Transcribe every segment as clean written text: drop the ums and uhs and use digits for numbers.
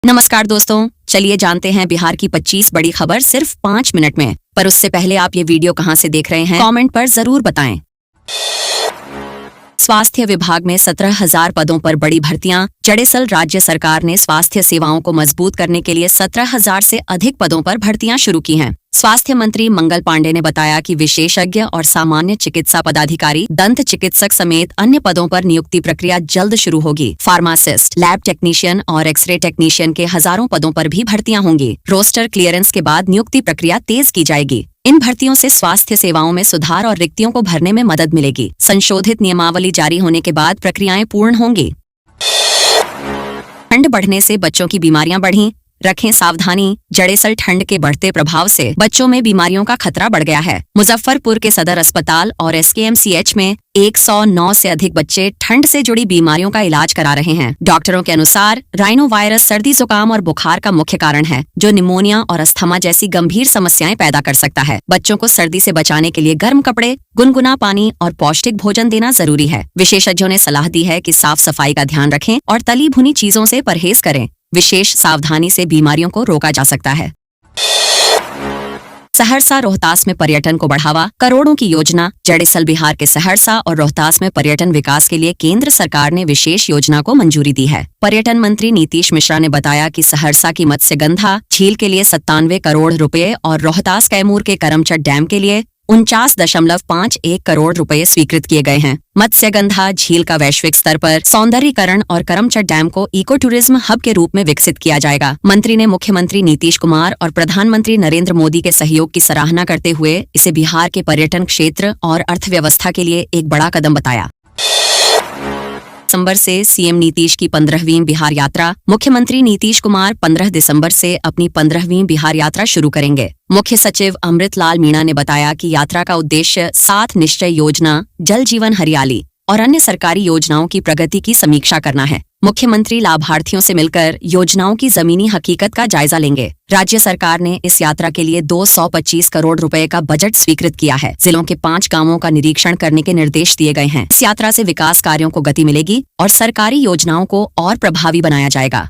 नमस्कार दोस्तों, चलिए जानते हैं बिहार की 25 बड़ी खबर सिर्फ 5 मिनट में। पर उससे पहले आप ये वीडियो कहां से देख रहे हैं, कमेंट पर जरूर बताएं। स्वास्थ्य विभाग में 17,000 पदों पर बड़ी भर्तियां। दरअसल राज्य सरकार ने स्वास्थ्य सेवाओं को मजबूत करने के लिए 17,000 से अधिक पदों पर भर्तियां शुरू की हैं। स्वास्थ्य मंत्री मंगल पांडे ने बताया कि विशेषज्ञ और सामान्य चिकित्सा पदाधिकारी, दंत चिकित्सक समेत अन्य पदों पर नियुक्ति प्रक्रिया जल्द शुरू होगी। फार्मासिस्ट, लैब टेक्नीशियन और एक्सरे टेक्नीशियन के हजारों पदों पर भी भर्तियां होंगी। रोस्टर क्लियरेंस के बाद नियुक्ति प्रक्रिया तेज की जाएगी। इन भर्तियों से स्वास्थ्य सेवाओं में सुधार और रिक्तियों को भरने में मदद मिलेगी। संशोधित नियमावली जारी होने के बाद प्रक्रियाएं पूर्ण होंगी। ठंड बढ़ने से बच्चों की बीमारियां बढ़ी, रखें सावधानी। दरअसल ठंड के बढ़ते प्रभाव से बच्चों में बीमारियों का खतरा बढ़ गया है। मुजफ्फरपुर के सदर अस्पताल और SKMCH में 109 से अधिक बच्चे ठंड से जुड़ी बीमारियों का इलाज करा रहे हैं। डॉक्टरों के अनुसार राइनो वायरस सर्दी, जुकाम और बुखार का मुख्य कारण है, जो निमोनिया और अस्थमा जैसी गंभीर समस्याएं पैदा कर सकता है। बच्चों को सर्दी से बचाने के लिए गर्म कपड़े, गुनगुना पानी और पौष्टिक भोजन देना जरूरी है। विशेषज्ञों ने सलाह दी है कि साफ सफाई का ध्यान रखें और तली भुनी चीजों से परहेज करें। विशेष सावधानी से बीमारियों को रोका जा सकता है। सहरसा रोहतास में पर्यटन को बढ़ावा, करोड़ों की योजना। दरअसल बिहार के सहरसा और रोहतास में पर्यटन विकास के लिए केंद्र सरकार ने विशेष योजना को मंजूरी दी है। पर्यटन मंत्री नीतीश मिश्रा ने बताया कि सहरसा की मत्स्यगंधा झील के लिए 97 करोड़ रुपए और रोहतास कैमूर के करमचट डैम के लिए 49.51 करोड़ रुपए स्वीकृत किए गए हैं। मत्स्यगंधा झील का वैश्विक स्तर पर सौंदर्यीकरण और करमचट डैम को इको टूरिज्म हब के रूप में विकसित किया जाएगा। मंत्री ने मुख्यमंत्री नीतीश कुमार और प्रधानमंत्री नरेंद्र मोदी के सहयोग की सराहना करते हुए इसे बिहार के पर्यटन क्षेत्र और अर्थव्यवस्था के लिए एक बड़ा कदम बताया। दिसंबर से सीएम नीतीश की 15वीं बिहार यात्रा। मुख्यमंत्री नीतीश कुमार 15 दिसंबर से अपनी 15वीं बिहार यात्रा शुरू करेंगे। मुख्य सचिव अमृतलाल मीणा ने बताया कि यात्रा का उद्देश्य 7 निश्चय योजना, जल जीवन हरियाली और अन्य सरकारी योजनाओं की प्रगति की समीक्षा करना है। मुख्यमंत्री लाभार्थियों से मिलकर योजनाओं की जमीनी हकीकत का जायजा लेंगे। राज्य सरकार ने इस यात्रा के लिए 225 करोड़ रुपए का बजट स्वीकृत किया है। जिलों के 5 गांवों का निरीक्षण करने के निर्देश दिए गए हैं। इस यात्रा से विकास कार्यों को गति मिलेगी और सरकारी योजनाओं को और प्रभावी बनाया जाएगा।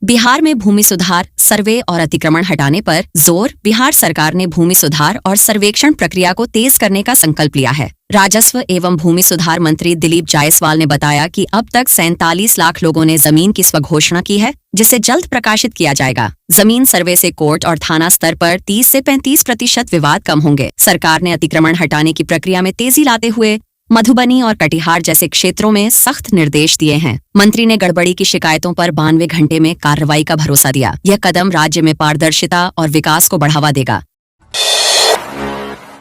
बिहार में भूमि सुधार, सर्वे और अतिक्रमण हटाने पर जोर। बिहार सरकार ने भूमि सुधार और सर्वेक्षण प्रक्रिया को तेज करने का संकल्प लिया है। राजस्व एवं भूमि सुधार मंत्री दिलीप जायसवाल ने बताया कि अब तक 47 लाख लोगों ने जमीन की स्वघोषणा की है, जिसे जल्द प्रकाशित किया जाएगा। जमीन सर्वे से कोर्ट और थाना स्तर पर 30 से 35% विवाद कम होंगे। सरकार ने अतिक्रमण हटाने की प्रक्रिया में तेजी लाते हुए मधुबनी और कटिहार जैसे क्षेत्रों में सख्त निर्देश दिए हैं। मंत्री ने गड़बड़ी की शिकायतों पर 92 घंटे में कार्रवाई का भरोसा दिया। यह कदम राज्य में पारदर्शिता और विकास को बढ़ावा देगा।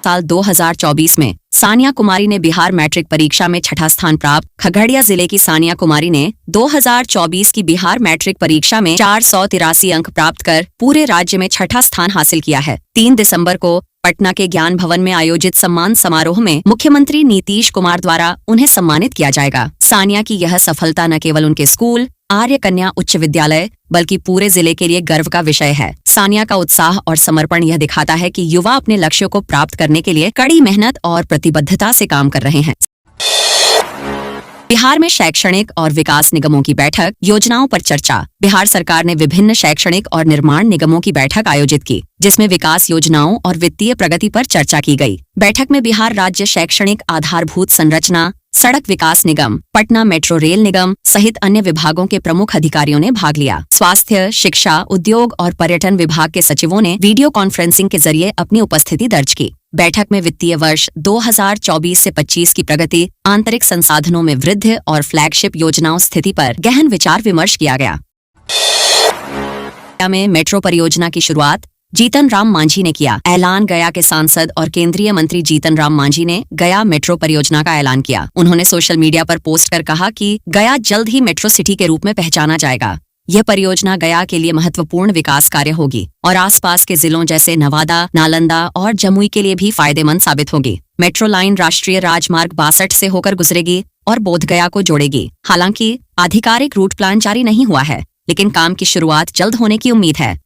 साल 2024 में सानिया कुमारी ने बिहार मैट्रिक परीक्षा में 6ठा स्थान प्राप्त। खगड़िया जिले की सानिया कुमारी ने 2024 की बिहार मैट्रिक परीक्षा में 483 अंक प्राप्त कर पूरे राज्य में 6ठा स्थान हासिल किया है। 3 दिसंबर को पटना के ज्ञान भवन में आयोजित सम्मान समारोह में मुख्यमंत्री नीतीश कुमार द्वारा उन्हें सम्मानित किया जाएगा। सानिया की यह सफलता न केवल उनके स्कूल आर्य कन्या उच्च विद्यालय बल्कि पूरे जिले के लिए गर्व का विषय है। सानिया का उत्साह और समर्पण यह दिखाता है कि युवा अपने लक्ष्यों को प्राप्त करने के लिए कड़ी मेहनत और प्रतिबद्धता से काम कर रहे हैं। बिहार में शैक्षणिक और विकास निगमों की बैठक, योजनाओं पर चर्चा। बिहार सरकार ने विभिन्न शैक्षणिक और निर्माण निगमों की बैठक आयोजित की, जिसमें विकास योजनाओं और वित्तीय प्रगति पर चर्चा की गई। बैठक में बिहार राज्य शैक्षणिक आधारभूत संरचना, सड़क विकास निगम, पटना मेट्रो रेल निगम सहित अन्य विभागों के प्रमुख अधिकारियों ने भाग लिया। स्वास्थ्य, शिक्षा, उद्योग और पर्यटन विभाग के सचिवों ने वीडियो कॉन्फ्रेंसिंग के जरिए अपनी उपस्थिति दर्ज की। बैठक में वित्तीय वर्ष 2024 से 25 की प्रगति, आंतरिक संसाधनों में वृद्धि और फ्लैगशिप योजनाओं स्थिति पर गहन विचार विमर्श किया गया। गया में मेट्रो परियोजना की शुरुआत जीतन राम मांझी ने किया ऐलान। गया के सांसद और केंद्रीय मंत्री जीतन राम मांझी ने गया मेट्रो परियोजना का ऐलान किया। उन्होंने सोशल मीडिया पर पोस्ट कर कहा कि गया जल्द ही मेट्रो सिटी के रूप में पहचाना जाएगा। यह परियोजना गया के लिए महत्वपूर्ण विकास कार्य होगी और आसपास के जिलों जैसे नवादा, नालंदा और जमुई के लिए भी फायदेमंद साबित होगी। मेट्रो लाइन राष्ट्रीय राजमार्ग 62 से होकर गुजरेगी और बोधगया को जोड़ेगी। हालांकि आधिकारिक रूट प्लान जारी नहीं हुआ है, लेकिन काम की शुरुआत जल्द होने की उम्मीद है।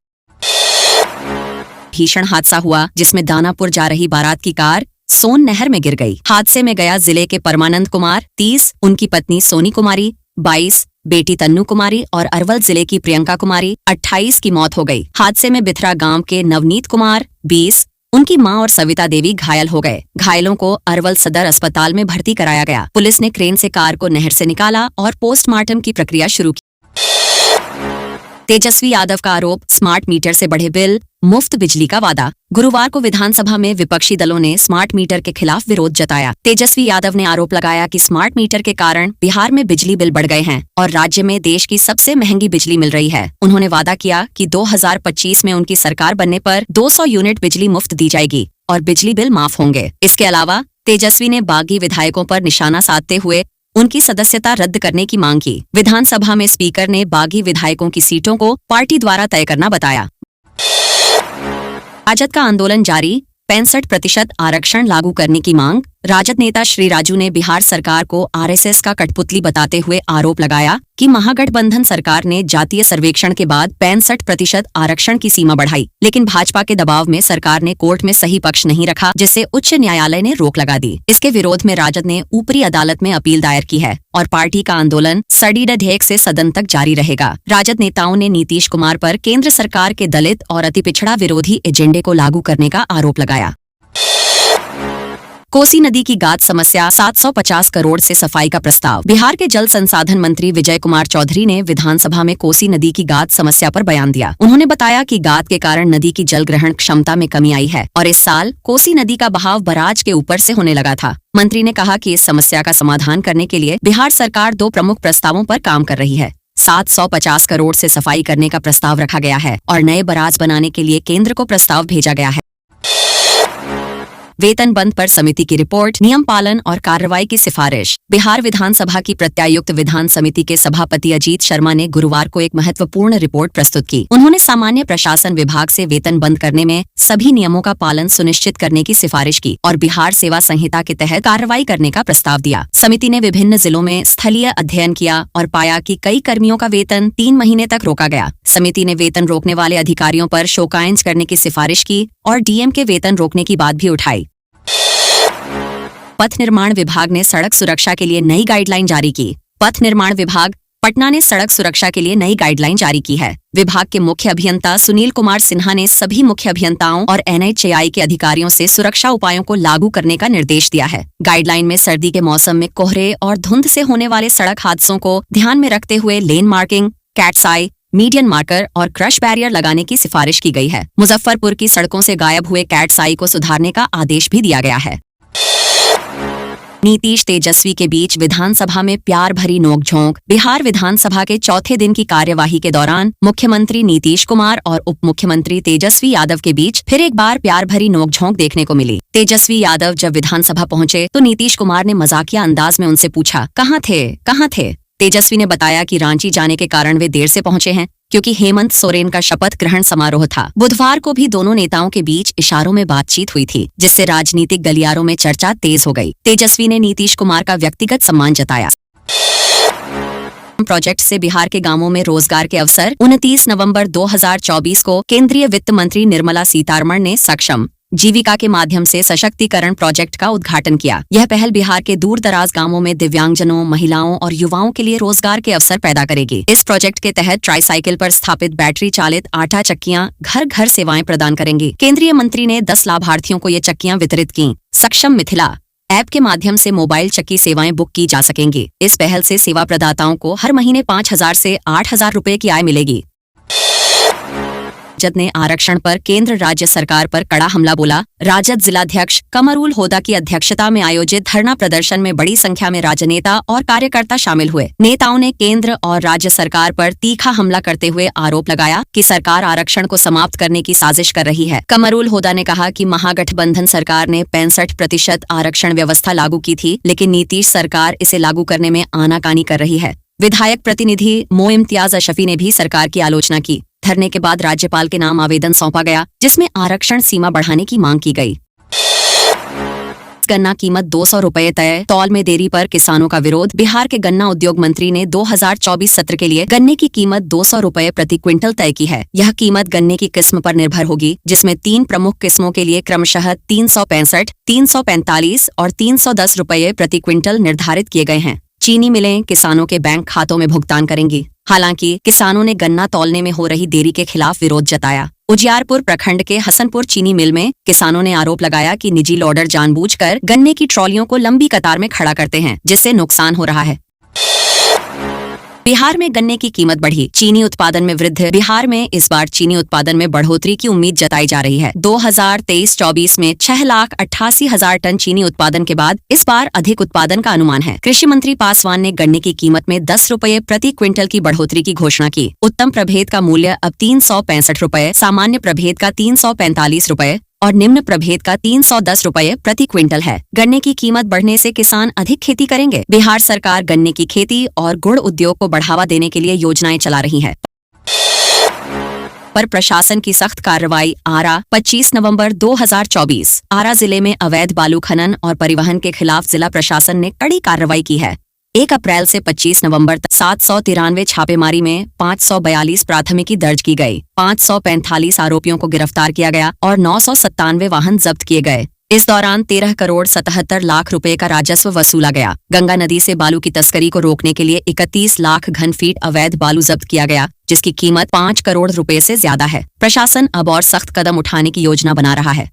भीषण हादसा हुआ जिसमें दानापुर जा रही बारात की कार सोन नहर में गिर गई। हादसे में गया जिले के परमानंद कुमार 30, उनकी पत्नी सोनी कुमारी 22, बेटी तन्नू कुमारी और अरवल जिले की प्रियंका कुमारी 28 की मौत हो गई। हादसे में बिथरा गांव के नवनीत कुमार 20, उनकी मां और सविता देवी घायल हो गए। घायलों को अरवल सदर अस्पताल में भर्ती कराया गया। पुलिस ने क्रेन से कार को नहर से निकाला और पोस्टमार्टम की प्रक्रिया शुरू की। तेजस्वी यादव का आरोप, स्मार्ट मीटर से बढ़े बिल, मुफ्त बिजली का वादा। गुरुवार को विधानसभा में विपक्षी दलों ने स्मार्ट मीटर के खिलाफ विरोध जताया। तेजस्वी यादव ने आरोप लगाया कि स्मार्ट मीटर के कारण बिहार में बिजली बिल बढ़ गए हैं और राज्य में देश की सबसे महंगी बिजली मिल रही है। उन्होंने वादा किया कि 2025 में उनकी सरकार बनने पर 200 यूनिट बिजली मुफ्त दी जाएगी और बिजली बिल माफ होंगे। इसके अलावा तेजस्वी ने बागी विधायकों पर निशाना साधते हुए उनकी सदस्यता रद्द करने की मांग की। विधानसभा में स्पीकर ने बागी विधायकों की सीटों को पार्टी द्वारा तय करना बताया। राजद का आंदोलन जारी, 65% आरक्षण लागू करने की मांग। राजद नेता श्री राजू ने बिहार सरकार को आरएसएस का कठपुतली बताते हुए आरोप लगाया कि महागठबंधन सरकार ने जातीय सर्वेक्षण के बाद 65% आरक्षण की सीमा बढ़ाई, लेकिन भाजपा के दबाव में सरकार ने कोर्ट में सही पक्ष नहीं रखा, जिससे उच्च न्यायालय ने रोक लगा दी। इसके विरोध में राजद ने ऊपरी अदालत में अपील दायर की है और पार्टी का आंदोलन सड़ी ढेक से सदन तक जारी रहेगा। राजद नेताओं ने नीतीश कुमार पर केंद्र सरकार के दलित और अति पिछड़ा विरोधी एजेंडे को लागू करने का आरोप लगाया। कोसी नदी की गाद समस्या, 750 करोड़ से सफाई का प्रस्ताव। बिहार के जल संसाधन मंत्री विजय कुमार चौधरी ने विधानसभा में कोसी नदी की गाद समस्या पर बयान दिया। उन्होंने बताया कि गाद के कारण नदी की जल ग्रहण क्षमता में कमी आई है और इस साल कोसी नदी का बहाव बराज के ऊपर से होने लगा था। मंत्री ने कहा कि इस समस्या का समाधान करने के लिए बिहार सरकार 2 प्रमुख प्रस्तावों पर काम कर रही है। 750 करोड़ से सफाई करने का प्रस्ताव रखा गया है और नए बराज बनाने के लिए केंद्र को प्रस्ताव भेजा गया है। वेतन बंद पर समिति की रिपोर्ट, नियम पालन और कार्रवाई की सिफारिश। बिहार विधानसभा की प्रत्यायुक्त विधान समिति के सभापति अजीत शर्मा ने गुरुवार को एक महत्वपूर्ण रिपोर्ट प्रस्तुत की। उन्होंने सामान्य प्रशासन विभाग से वेतन बंद करने में सभी नियमों का पालन सुनिश्चित करने की सिफारिश की और बिहार सेवा संहिता के तहत कार्रवाई करने का प्रस्ताव दिया। समिति ने विभिन्न जिलों में स्थलीय अध्ययन किया और पाया कि कई कर्मियों का वेतन 3 महीने तक रोका गया। समिति ने वेतन रोकने वाले अधिकारियों पर शोकायंज करने की सिफारिश की और डीएम के वेतन रोकने की बात भी उठाई। पथ निर्माण विभाग ने सड़क सुरक्षा के लिए नई गाइडलाइन जारी की। पथ निर्माण विभाग पटना ने सड़क सुरक्षा के लिए नई गाइडलाइन जारी की है। विभाग के मुख्य अभियंता सुनील कुमार सिन्हा ने सभी मुख्य अभियंताओं और एनएचएआई के अधिकारियों से सुरक्षा उपायों को लागू करने का निर्देश दिया है। गाइडलाइन में सर्दी के मौसम में कोहरे और धुंध से होने वाले सड़क हादसों को ध्यान में रखते हुए लेन मार्किंग, कैट्स आई, मीडियन मार्कर और क्रश बैरियर लगाने की सिफारिश की गई है। मुजफ्फरपुर की सड़कों से गायब हुए कैट्स आई को सुधारने का आदेश भी दिया गया है। नीतीश तेजस्वी के बीच विधानसभा में प्यार भरी नोकझोंक। बिहार विधानसभा के चौथे दिन की कार्यवाही के दौरान मुख्यमंत्री नीतीश कुमार और उप मुख्यमंत्री तेजस्वी यादव के बीच फिर एक बार प्यार भरी नोकझोंक देखने को मिली। तेजस्वी यादव जब विधानसभा पहुंचे तो नीतीश कुमार ने मजाकिया अंदाज में उनसे पूछा, कहाँ थे? तेजस्वी ने बताया कि रांची जाने के कारण वे देर से पहुंचे हैं क्योंकि हेमंत सोरेन का शपथ ग्रहण समारोह था। बुधवार को भी दोनों नेताओं के बीच इशारों में बातचीत हुई थी, जिससे राजनीतिक गलियारों में चर्चा तेज हो गई। तेजस्वी ने नीतीश कुमार का व्यक्तिगत सम्मान जताया। प्रोजेक्ट से बिहार के गांवों में रोजगार के अवसर। 29 नवंबर 2024 को केंद्रीय वित्त मंत्री निर्मला सीतारमण ने सक्षम जीविका के माध्यम से सशक्तिकरण प्रोजेक्ट का उद्घाटन किया। यह पहल बिहार के दूर दराज गांवों में दिव्यांगजनों, महिलाओं और युवाओं के लिए रोजगार के अवसर पैदा करेगी। इस प्रोजेक्ट के तहत ट्राईसाइकिल पर स्थापित बैटरी चालित आटा चक्कियां घर घर सेवाएं प्रदान करेंगी। केंद्रीय मंत्री ने 10 लाभार्थियों को ये चक्कियां वितरित की। सक्षम मिथिला ऐप के माध्यम से मोबाइल चक्की सेवाएं बुक की जा सकेंगी। इस पहल से सेवा प्रदाताओं को हर महीने 5,000 से 8,000 रुपए की आय मिलेगी। राजद ने आरक्षण पर केंद्र राज्य सरकार पर कड़ा हमला बोला। राजद जिलाध्यक्ष कमरुल होदा की अध्यक्षता में आयोजित धरना प्रदर्शन में बड़ी संख्या में राजनेता और कार्यकर्ता शामिल हुए। नेताओं ने केंद्र और राज्य सरकार पर तीखा हमला करते हुए आरोप लगाया कि सरकार आरक्षण को समाप्त करने की साजिश कर रही है। कमरुल होदा ने कहा कि महागठबंधन सरकार ने 65% आरक्षण व्यवस्था लागू की थी, लेकिन नीतीश सरकार इसे लागू करने में आनाकानी कर रही है। विधायक प्रतिनिधि मो इम्तियाज अशफी ने भी सरकार की आलोचना की। धरने के बाद राज्यपाल के नाम आवेदन सौंपा गया, जिसमें आरक्षण सीमा बढ़ाने की मांग की गई। गन्ना कीमत 200 रुपए तय, तौल में देरी पर किसानों का विरोध। बिहार के गन्ना उद्योग मंत्री ने 2024 सत्र के लिए गन्ने की कीमत 200 रुपए प्रति क्विंटल तय की है। यह कीमत गन्ने की किस्म पर निर्भर होगी, जिसमें 3 प्रमुख किस्मों के लिए क्रमशः 365, 345 और 310 रुपए प्रति क्विंटल निर्धारित किए गए हैं। चीनी मिलें किसानों के बैंक खातों में भुगतान करेंगी। हालांकि किसानों ने गन्ना तौलने में हो रही देरी के खिलाफ विरोध जताया। उजियारपुर प्रखंड के हसनपुर चीनी मिल में किसानों ने आरोप लगाया कि निजी लोडर जानबूझकर गन्ने की ट्रॉलियों को लंबी कतार में खड़ा करते हैं, जिससे नुकसान हो रहा है। बिहार में गन्ने की कीमत बढ़ी, चीनी उत्पादन में वृद्धि। बिहार में इस बार चीनी उत्पादन में बढ़ोतरी की उम्मीद जताई जा रही है। 2023-24 में 6,88,000 टन चीनी उत्पादन के बाद इस बार अधिक उत्पादन का अनुमान है। कृषि मंत्री पासवान ने गन्ने की कीमत में 10 रुपये प्रति क्विंटल की बढ़ोतरी की घोषणा की। उत्तम प्रभेद का मूल्य अब 365 रुपये, सामान्य प्रभेद का 345 रुपये और निम्न प्रभेद का 310 रुपये प्रति क्विंटल है। गन्ने की कीमत बढ़ने से किसान अधिक खेती करेंगे। बिहार सरकार गन्ने की खेती और गुड़ उद्योग को बढ़ावा देने के लिए योजनाएं चला रही है। पर प्रशासन की सख्त कार्रवाई। आरा 25 नवंबर 2024। आरा जिले में अवैध बालू खनन और परिवहन के खिलाफ जिला प्रशासन ने कड़ी कार्रवाई की है। 1 अप्रैल से 25 नवंबर तक 793 छापेमारी में 542 प्राथमिकी दर्ज की गई, 545 आरोपियों को गिरफ्तार किया गया और 997 वाहन जब्त किए गए। इस दौरान 13 करोड़ 77 लाख रुपए का राजस्व वसूला गया। गंगा नदी से बालू की तस्करी को रोकने के लिए 31 लाख घन फीट अवैध बालू जब्त किया गया, जिसकी कीमत 5 करोड़ रुपए से ज्यादा है। प्रशासन अब और सख्त कदम उठाने की योजना बना रहा है।